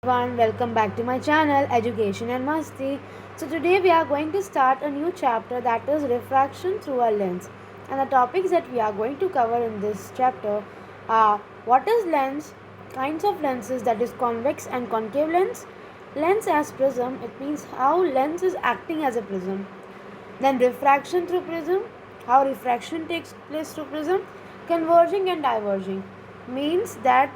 Everyone, welcome back to my channel Education and Masti. So today we are going to start a new chapter, that is refraction through a lens. And the topics that we are going to cover in this chapter are what is lens, kinds of lenses, that is convex and concave lens, lens as prism, it means how lens is acting as a prism. Then refraction through prism, how refraction takes place through prism, converging and diverging, means that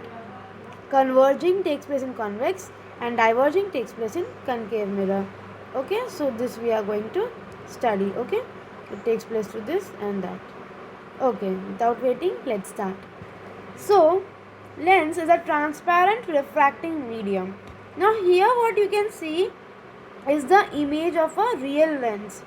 converging takes place in convex and diverging takes place in concave mirror. Okay, so this we are going to study. Okay, it takes place through this and that. Okay, without waiting, let's start. So lens is a transparent refracting medium. Now here what you can see is the image of a real lens.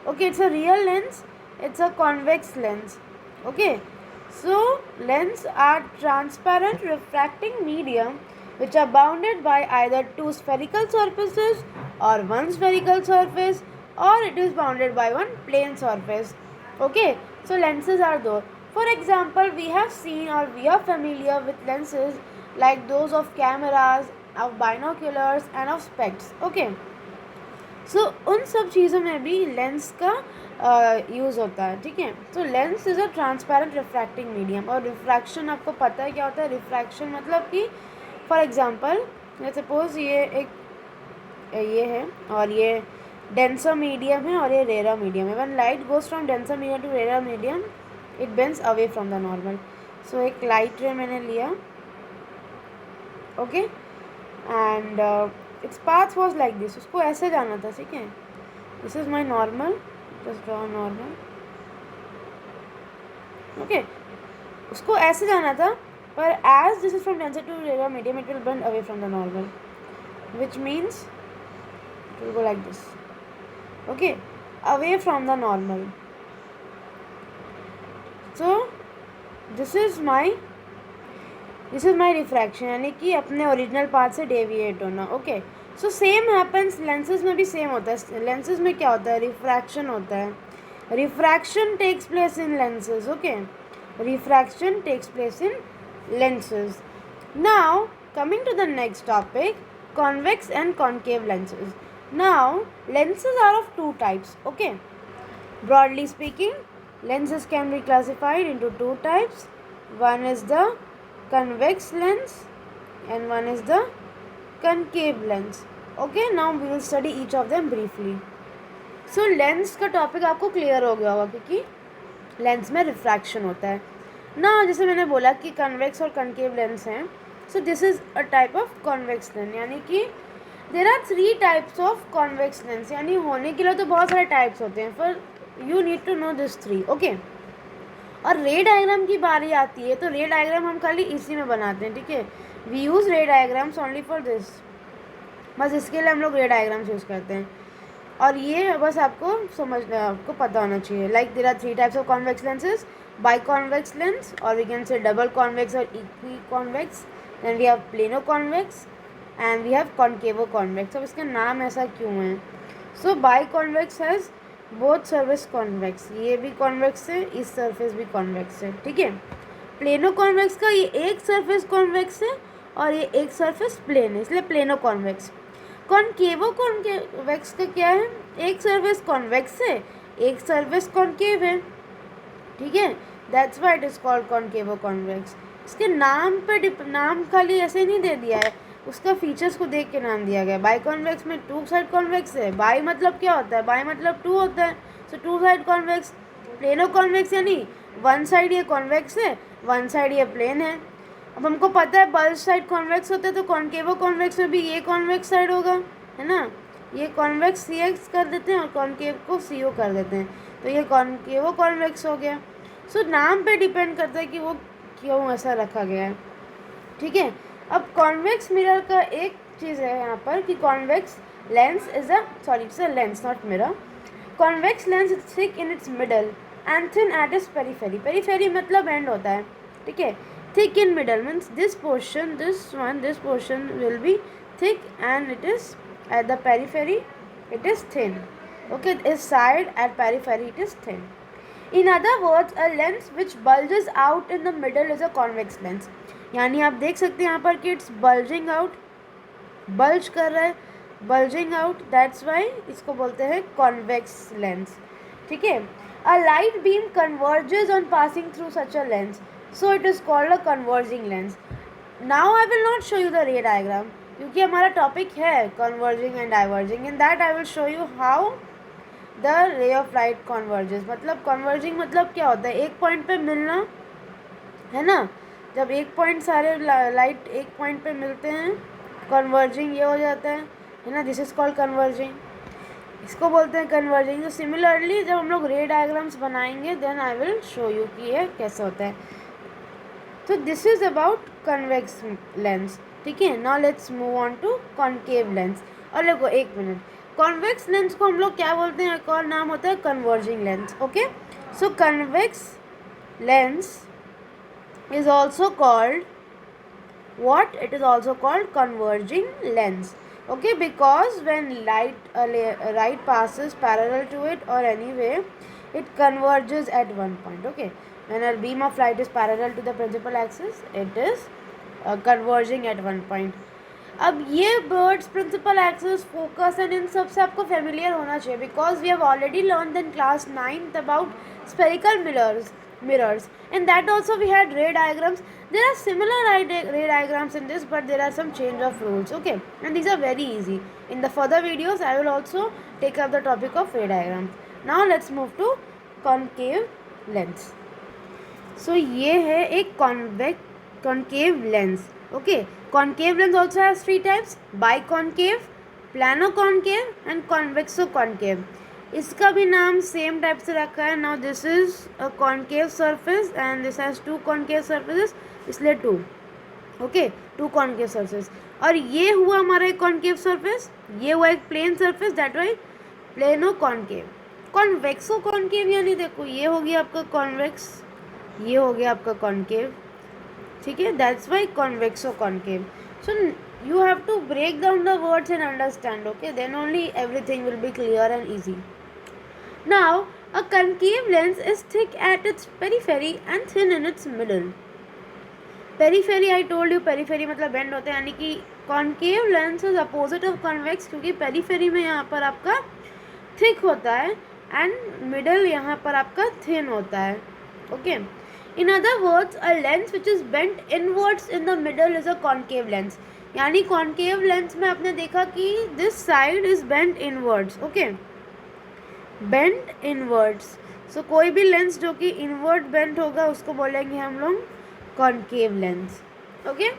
Okay, it's a real lens, it's a convex lens. Okay, so lenses are transparent refracting medium which are bounded by either two spherical surfaces or one spherical surface, or it is bounded by one plane surface. Okay, so lenses are those. For example, we have seen or we are familiar with lenses like those of cameras, of binoculars and of specs. Okay, सो उन सब चीज़ों में भी lens का use होता है. ठीक है, तो lens is a transparent refracting medium. और रिफ्रैक्शन आपको पता है क्या होता है. रिफ्रैक्शन मतलब कि फॉर एग्जांपल सपोज ये है और ये डेंसर मीडियम है और ये रेयर मीडियम है. When light goes from denser medium to rare medium it bends away from the normal. So एक लाइट रे मैंने लिया. Okay, and its path was like this. उसको ऐसे जाना था. ठीक है, this is my normal, just draw normal. Okay, उसको ऐसे जाना था, पर as this is from denser to rare medium it will bend away from the normal, which means it will go like this. Okay, away from the normal. So this is my refraction, यानी कि अपने original path से deviate होना. Okay, so same happens lenses में भी same होता है. Lenses में क्या होता है, रिफ्रैक्शन होता है. Refraction takes place in lenses. Okay, refraction takes place in lenses. Now coming to the next topic, convex and concave lenses. Now lenses are of two types. Okay, broadly speaking, lenses can be classified into two types. One is the convex lens and one is the concave lens. Okay, now we will study each of them briefly. So lens का topic आपको clear हो गया होगा क्योंकि lens में refraction होता है ना. जैसे मैंने बोला कि कन्वेक्स और कनकेव लेंस हैं. So this is a type of convex lens, यानी कि there are 3 types of convex lens. यानी होने के लिए तो बहुत सारे टाइप्स होते हैं, पर you need to know this 3. Okay, और रे डायग्राम की बारी आती है तो रे डायग्राम हम खाली इसी में बनाते हैं. ठीक है, we use ray diagrams only for this. बस इसके लिए हम लोग रे डायग्राम्स यूज़ करते हैं. और ये बस आपको पता होना चाहिए. Like there are 3 types of convex lenses, biconvex lens, or we can say double convex or equiconvex. Then we have plano convex and we have concavo convex. अब इसका नाम ऐसा क्यों है. So biconvex has both surface convex. ये भी convex है, इस surface भी convex है. ठीक है, plano convex का ये एक surface convex है और ये एक surface plane है, इसलिए plano convex. concavo convex का क्या है, एक surface convex है, एक surface concave है. ठीक है, that's why it is called concavo convex. इसके नाम पे नाम खाली ऐसे नहीं दे दिया है, उसका फीचर्स को देख के नाम दिया गया. बाई कॉन्वेक्स में 2 साइड कॉन्वेक्स है. बाई मतलब क्या होता है, बाई मतलब 2 होता है. सो 2 साइड कॉन्वेक्स. प्लेनो कॉन्वेक्स यानी 1 साइड ये कॉन्वेक्स है, 1 साइड ये प्लेन है. अब हमको पता है बल्ज साइड कॉन्वेक्स होता है, तो कॉन्केवो कॉन्वेक्स में भी ये कॉन्वेक्स साइड होगा, है ना. ये कॉन्वेक्स सी एक्स कर देते हैं और कॉन्केव को सी ओ कर देते हैं, तो ये कॉन्केवो कॉन्वेक्स हो गया. सो नाम पे डिपेंड करता है कि वो क्यों ऐसा रखा गया है. ठीक है, अब कॉन्वेक्स मिरर का एक चीज़ है यहाँ पर कि convex lens is it's a lens not mirror. Convex lens is thick in its middle and thin at its periphery. Periphery मतलब एंड होता है. ठीक है, thick in middle means this portion will be thick and it is at the periphery it is thin. Okay, this side at periphery it is thin. In other words, a lens which bulges out in the middle is a convex lens. यानी आप देख सकते हैं यहाँ पर कि it's bulging out bulge कर रहा है, बल्जिंग आउट, दैट्स वाई इसको बोलते हैं कॉन्वेक्स लेंस. ठीक है. A light beam converges on passing through such a lens, so it is called a converging lens. Now I will not show you the ray diagram, क्योंकि हमारा topic है converging and diverging. In that I will show you how the ray of light converges. मतलब converging मतलब क्या होता है, एक point पे मिलना, है ना. जब एक पॉइंट सारे लाइट एक पॉइंट पे मिलते हैं, कन्वर्जिंग ये हो जाता है ना. दिस इज कॉल्ड कन्वर्जिंग, इसको बोलते हैं कन्वर्जिंग. तो सिमिलरली जब हम लोग रे डायग्राम्स बनाएंगे then I will show you कि ये कैसे होता है. तो this is about convex lens. ठीक है. Now let's move on to concave lens. और देखो एक मिनट, कॉन्वेक्स लेंस को हम लोग क्या बोलते हैं, एक और नाम होता है converging lens. Okay. So convex lens is also called what? It is also called converging lens. Okay, because when light passes parallel to it or anyway, it converges at one point. Okay, when a beam of light is parallel to the principal axis, it is converging at one point. अब ये words principal axis focus and इन सब से आपको familiar होना चाहिए, because we have already learn in class 9th about spherical mirrors. In that also we had ray diagrams. There are similar ray diagrams in this, but there are some change of rules. Okay, and these are very easy. In the further videos I will also take up the topic of ray diagrams. Now let's move to concave lens. So ये है एक concave lens. Okay, concave lens also has three types: biconcave, planoconcave and convexoconcave. इसका भी नाम same type से रखा है. Now this is a concave surface and this has two concave surfaces, इसलिए two. Okay, two concave surface. और ये हुआ हमारा एक कॉन्केव सरफेस, ये हुआ एक plane surface, that why plano concave. Convexo concave यानी देखो ये हो गया आपका कॉन्वेक्स, ये हो गया आपका कॉन्केव. ठीक है, that's why कॉन्वेक्सो concave. So you have to break down the words and understand. Okay, then only everything will be clear and easy. Now a concave lens is thick at its periphery and thin in its middle. Periphery, I told you periphery मतलब bend होता है, यानी कि concave lens is opposite of convex, क्योंकि periphery में यहाँ पर आपका thick होता है and middle यहाँ पर आपका thin होता है. Okay, in other words a lens which is bent inwards in the middle is a concave lens. यानी कॉन्केव लेंस में आपने देखा कि this side is bent inwards. Okay, bent inwards. So कोई भी लेंस जो कि इनवर्ड बेंट होगा उसको बोलेंगे हम लोग concave lens. Okay,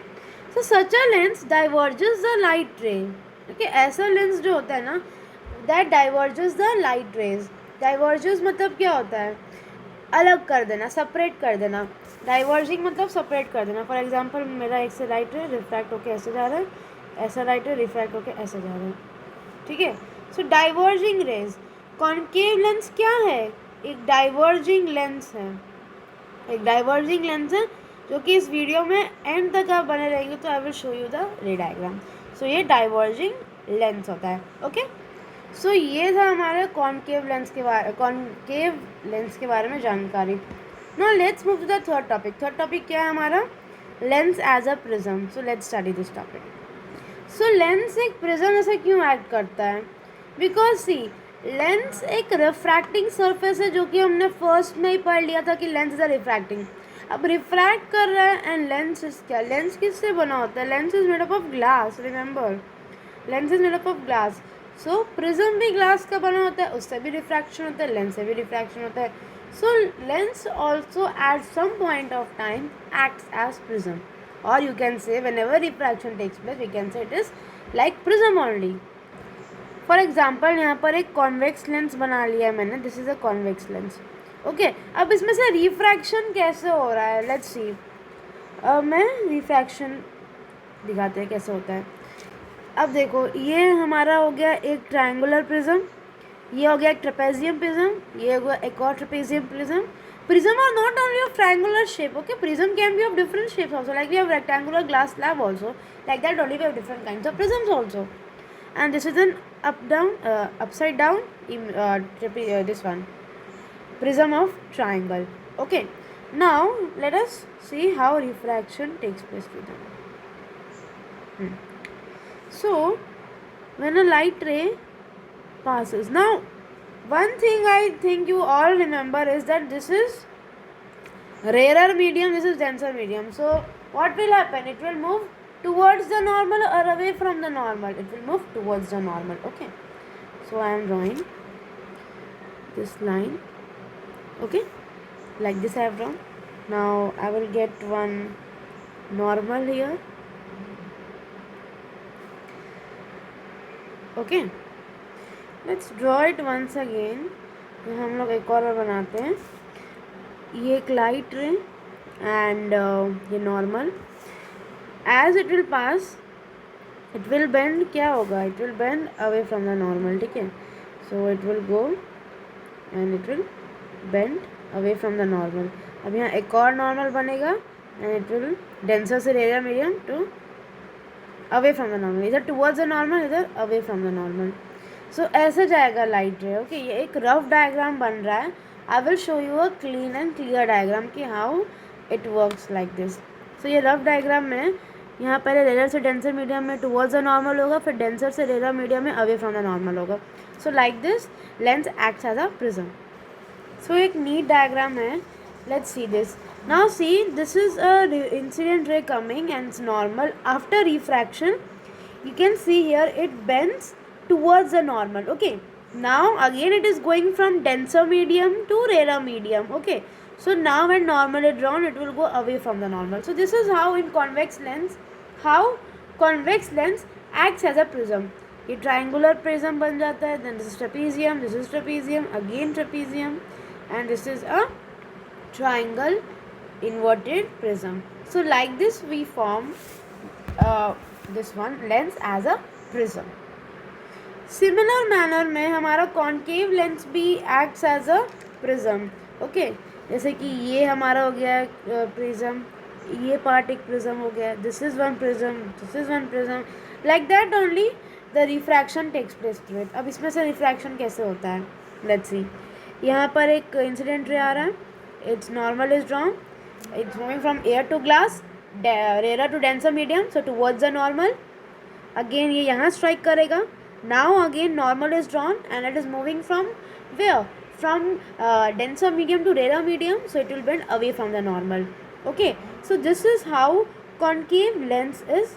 so such a lens diverges the light रे. ओके, ऐसा लेंस जो होता है ना, that diverges the light rays. Diverges मतलब क्या होता है, अलग कर देना, सेपरेट कर देना. डाइवर्जिंग मतलब सेपरेट कर देना. फॉर एग्जांपल मेरा एक से लाइट है रिफ्रैक्ट होकर ऐसे जा रहा है, ऐसा लाइट है रिफ्रैक्ट होकर ऐसे जा रहा है. ठीक है. सो डाइवर्जिंग रेज. कॉन्केव लेंस क्या है, एक डाइवर्जिंग लेंस है. एक डाइवर्जिंग लेंस है जो कि इस वीडियो में एंड तक आप बने रहेंगे तो I will show you the ray diagram. So ये डाइवर्जिंग लेंस होता है. ओके, सो ये था हमारे कॉन्केव लेंस के बारे में जानकारी. Now let's move to the third topic. Third topic क्या है हमारा, lens as a prism. So let's study this topic. So lens एक प्रिज्म जैसा क्यों एक्ट करता है, बिकॉज सी लेंस एक रिफ्रैक्टिंग सरफेस है, जो कि हमने फर्स्ट में ही पढ़ लिया था कि लेंस इज अ रिफ्रैक्टिंग. अब रिफ्रैक्ट कर रहा है एंड लेंस क्या, लेंस किससे बना होता है, lens is made up of glass. Remember, lens is made up of glass. So prism भी ग्लास का बना होता है, उससे भी रिफ्रैक्शन होता है, लेंस से भी रिफ्रैक्शन होता है. So lens also at some point of time acts as prism, or you can say whenever refraction takes place we can say it is like prism only. For example यहाँ पर एक convex lens बना लिया है मैंने, this is a convex lens. Okay, अब इसमें से refraction कैसे हो रहा है, let's see. मैं refraction दिखाते हैं कैसे होता है. अब देखो ये हमारा हो गया एक triangular prism, ये हो गया एक ट्रेपेजियम प्रिज्म, ये हो गया एक और trapezium prism. Prism are not only of triangular shape. Okay, prism can be of different shapes also, like we have rectangular glass slab also, like that only we have different kinds of prisms also. And this is an upside down this one prism of triangle. Okay, now let us see how refraction takes place with them. So when a light ray passes, now one thing I think you all remember is that this is rarer medium, this is denser medium. So what will happen, it will move towards the normal or away from the normal? It will move towards the normal. Okay, so I am drawing this line. Okay, like this I have drawn. Now I will get one normal here. Okay, let's draw it once again. हम लोग एक और बनाते हैं. ये एक light ray and ये normal. As it will pass it will bend. क्या होगा, it will bend away from the normal. ठीक है, so it will go and it will bend away from the normal. अब यहाँ एक और नॉर्मल बनेगा एंड इट विल डेंसर से radium medium to away from the normal. इधर towards the normal, इधर away from the normal. So ऐसे जाएगा लाइट रे. ओके, ये एक रफ डायग्राम बन रहा है. I will show you a clean and clear diagram कि how it works like this. So ये रफ डायग्राम में यहाँ पहले रेयर से डेंसर मीडियम में टुवर्ड्स द नॉर्मल होगा, फिर डेंसर से रेयर मीडियम में अवे फ्रॉम द नॉर्मल होगा. So like this lens acts as a prism. So एक नीट डायग्राम है. Let's see this. Now see, this is a incident ray coming and it's normal. After refraction you can see here it bends towards the normal. Okay, now again it is going from denser medium to rarer medium. Okay, so now when normal is drawn it will go away from the normal. So this is how in convex lens, how convex lens acts as a prism. ये triangular prism बन जाता है. Then this is trapezium, again trapezium, and this is a triangle inverted prism. So like this we form this one lens as a prism. Similar manner में हमारा concave lens भी acts as a prism. Okay, जैसे कि ये हमारा हो गया prism, ये part एक prism हो गया. This is one prism, this is one prism. Like that only the refraction takes place through it. अब इसमें से refraction कैसे होता है? Let's see. यहाँ पर एक incident ray आ रहा है. Its normal is drawn. It's moving from air to glass, rarer to denser medium, so towards the normal. Again ये यहाँ strike करेगा. Now again normal is drawn and it is moving from where? From denser medium to rarer medium, so it will bend away from the normal. Okay, so this is how concave lens is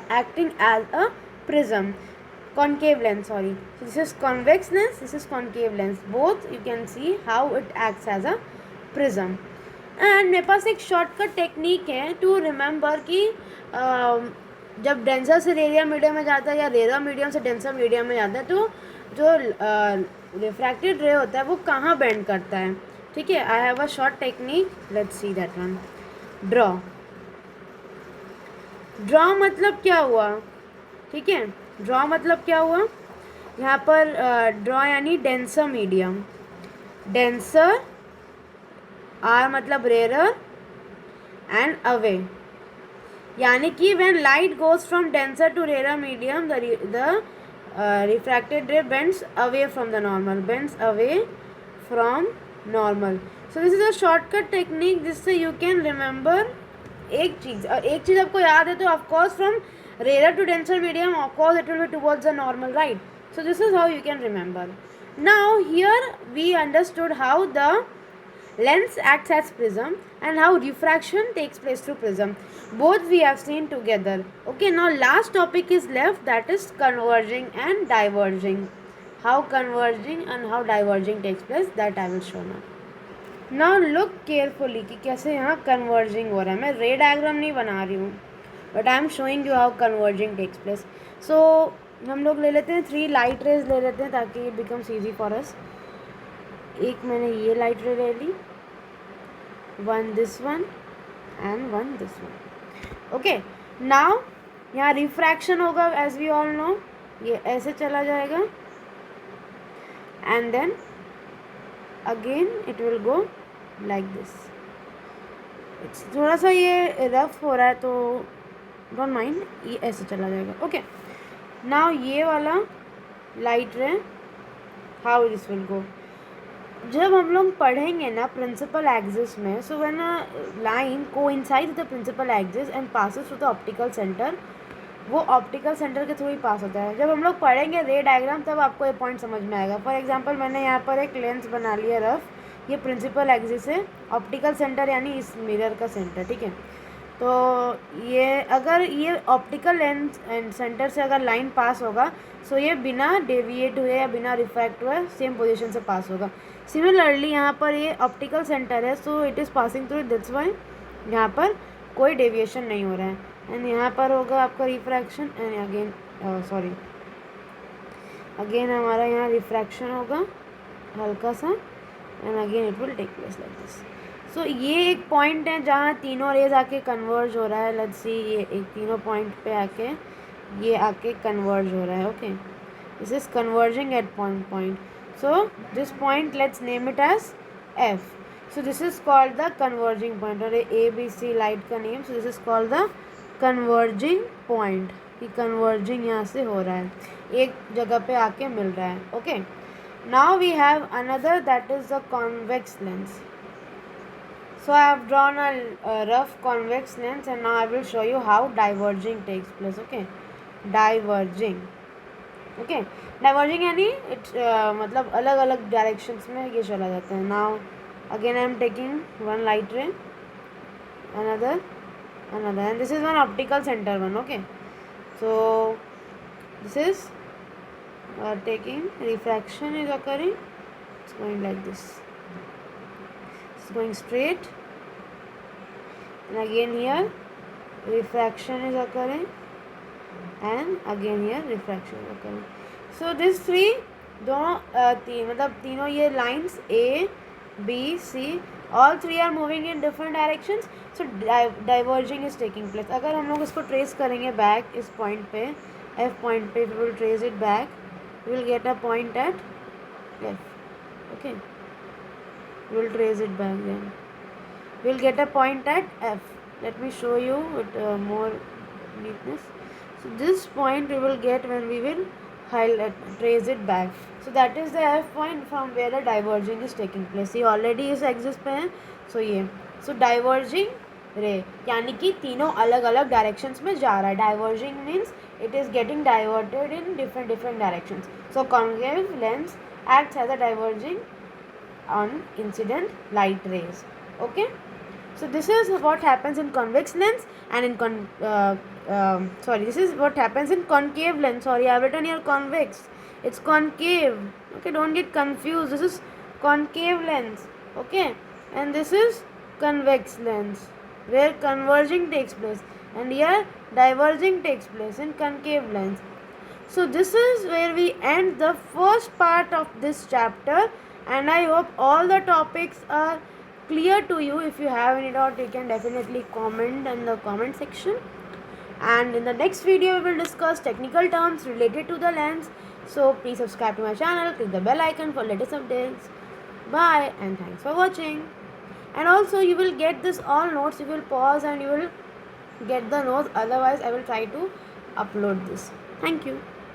acting as a prism. Concave lens, sorry. So this is convex lens, this is concave lens. Both you can see how it acts as a prism. And मेरे पास एक shortcut technique है to remember कि जब denser से radium medium में जाता है या रेयर मीडियम से डेंसर मीडियम में जाता है तो जो रिफ्रैक्टेड रे होता है वो कहाँ बेंड करता है. ठीक है, I have a short technique. Let's see that one. Draw मतलब क्या हुआ? ठीक है, ड्रॉ मतलब क्या हुआ? यहाँ पर ड्रॉ यानी डेंसर मीडियम. डेंसर आर मतलब रेयर एंड अवे, यानी कि when light goes from denser to rare medium the refracted ray bends away from the normal, bends away from normal. So this is a shortcut technique जिससे you can remember एक चीज़. और एक चीज़ आपको याद है तो of course from rare to denser medium of course it will be towards the normal, right? So this is how you can remember. Now here we understood how the lens acts as prism and how refraction takes place through prism. Both we have seen together. Okay, now last topic is left, that is converging and diverging. How converging and how diverging takes place, that I will show now. Now look carefully कि कैसे यहाँ converging हो रहा है. मैं ray diagram नहीं बना रही हूँ but I am showing you how converging takes place. So हम लोग ले लेते हैं 3 light rays ले लेते हैं ताकि it becomes easy for us. एक मैंने ये लाइट रे ले ली, one this one and one this one. Okay, now यहाँ रिफ्रैक्शन होगा एज वी ऑल नो. ये ऐसे चला जाएगा and then again it will go like this. थोड़ा सा ये रफ हो रहा है तो डोंट माइंड, ये ऐसे चला जाएगा. ओके, नाउ ये वाला लाइट रे हाउ दिस विल गो. जब हम लोग पढ़ेंगे ना प्रिंसिपल एक्सिस में, so when a line coincides the principal axis and passes through the optical centre, वो ऑप्टिकल सेंटर के थ्रू ही पास होता है। जब हम लोग पढ़ेंगे रे डायग्राम तब आपको ये पॉइंट समझ में आएगा। फॉर एग्जांपल मैंने यहाँ पर एक लेंस बना लिया रफ, ये प्रिंसिपल एक्सिस है, ऑप्टिकल सेंटर यानी इस मिरर का सेंटर, ठीक है। तो ये अगर ये ऑप्टिकल लेंस एंड सेंटर से अगर लाइन पास होगा सो ये बिना डेविएट हुए या बिना रिफ्रैक्ट हुए सेम पोजीशन से पास होगा। सिमिलरली यहाँ पर ये ऑप्टिकल सेंटर है, so it is passing through, that's why यहाँ पर कोई डेविएशन नहीं हो रहा है। एंड यहाँ पर होगा आपका रिफ्रैक्शन एंड अगेन अगेन हमारा यहाँ रिफ्रैक्शन होगा हल्का सा, and again it will take place like this. So ये एक पॉइंट है जहाँ तीनों रेज आके कन्वर्ज हो रहा है। लेट्स सी, ये एक तीनों पॉइंट पे आके ये आके कन्वर्ज हो रहा है। Okay, this is converging at point. So this point let's name it as F. So this is called the converging point, और ए बी सी लाइट का name. So this is called the converging point, कि converging यहाँ से हो रहा है, एक जगह पे आके मिल रहा है। Okay, now we have another that is the convex lens. So I have drawn a rough convex lens, and now I will show you how diverging takes place. Okay, diverging. Okay, diverging यानी मतलब अलग अलग directions में ये चला जाता है. Now again I am taking one light ray, another, and this is one optical center one. Okay, so this is taking refraction is occurring. It's going like this. It's going straight, and again here refraction is occurring, and again here refraction is occurring. So these three दोनों मतलब तीनों ये lines A, B, C, all three are moving in different directions. So diverging is taking place. अगर हम लोग इसको trace करेंगे back इस point पे, F point पे, we will trace it back, we will get a point at F. Okay, we will trace it back, then we will get a point at F. Let me show you with more neatness. So this point we will get when we will trace it back. So that is the F point from where the diverging is taking place. ये already इस axis पे है. So ये, so diverging ray यानी कि तीनों अलग अलग directions में जा रहा है. Diverging means it is getting diverted in different directions. So concave lens acts as a diverging on incident light rays. Okay, so this is what happens in convex lens, and in this is what happens in concave lens. Sorry, I have written here convex, it's concave. Okay, don't get confused, this is concave lens. Okay, and this is convex lens where converging takes place, and here diverging takes place in concave lens. So this is where we end the first part of this chapter, and I hope all the topics are clear to you. If you have any doubt, you can definitely comment in the comment section, and in the next video we will discuss technical terms related to the lens. So please subscribe to my channel, click the bell icon for latest updates. Bye, and thanks for watching. And also you will get this all notes, you will pause and you will get the notes, otherwise I will try to upload this. Thank you.